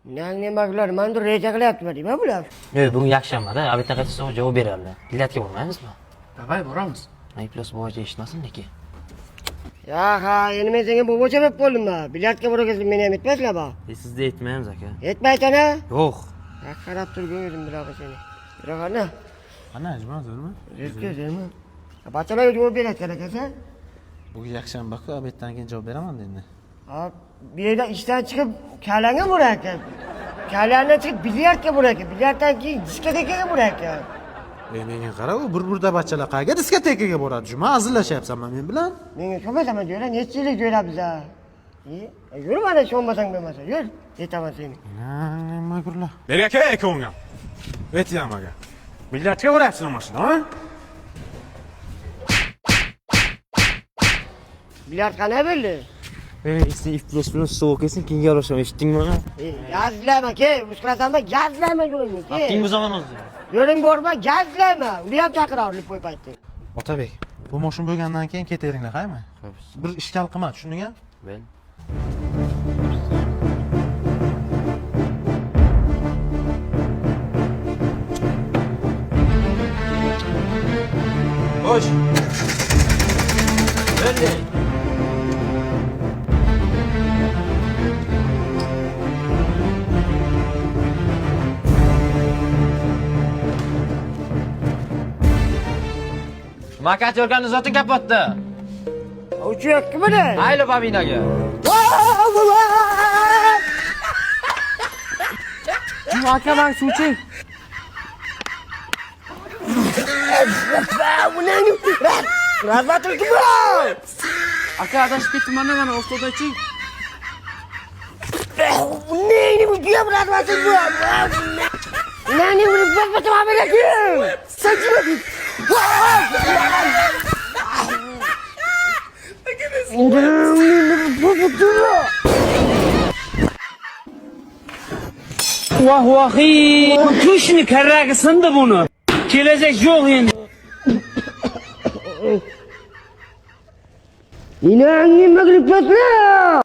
Nima mandur reja qilyapti deymi bular? Yo'q, bugun yakshanba-da, obeddan qaytsa javob berarlar. Biletga bormaymizmi? Davay boramiz. Ayplos bo'yicha eshitmasin neki. Ya ha, endi men senga bo'g'ocha deb qo'ldimmi? Biletga borasiz meni ham aytmaslar ba. Sizda aytmaymiz aka. Aytmaysan-a? Yo'q. Ya qarab turgan o'zim bilaqa seni. Bilaqa. Ana, ajmazmi? Yetkazaymi? Bachalarga javob berayotgan ekansan? Bugun yakshanba-ku, obeddan keyin javob beraman endi. Ha, bu yerda ishdan chiqib kalanga bo'lar ekan. Kalandan chiqib bilyardga bo'lar ekan. Bilyarddan keyin diskotekaga bo'lar ekan. Menga qara, u bir-birda bachalar qayerga diskotekaga boradi? Juma hazillashyapsanmi men bilan? Menga sho'masan jo'ra, necha yillik jo'rabmiz a. Yur mana sho'masang bo'lmasa, yur. Yetaman seni. Nima gurlar? Berga aka o'ngam. Aytayam aga. Bilyardga borayapsizmi mashina, ha? Bilyard qanday bo'ldi? Sen iflos bilan sovuq kelsin, keyin yarasham, eshitdingmi? Gazlama ke, ushlasanma, gazlama yo'lingni ke. Vaqting bu zaman o'zi. Yo'ling borma, gazlama. Uni ham chaqirarli qo'y paytda. Otabek, bu mashina bo'lgandan keyin ketaveringlar, qaymi? Bir ishkal qilma, tushundingmi? Ben. Hoş. Ben de. Makat yorganini zotin kapotdi. Uchayapti buni. Ayli babinaga. Kim aka bak suvchi. Razvatır kim bu? Aka adashib ketdim mana o'qituvchi. Neyini bu diyor razvatır bu? Neyini bu bak habere kim? Saçma bir. Vah vahi! Kuşni karragi sindi bunu. Kelajak yo'q endi. İnanın magrib patla.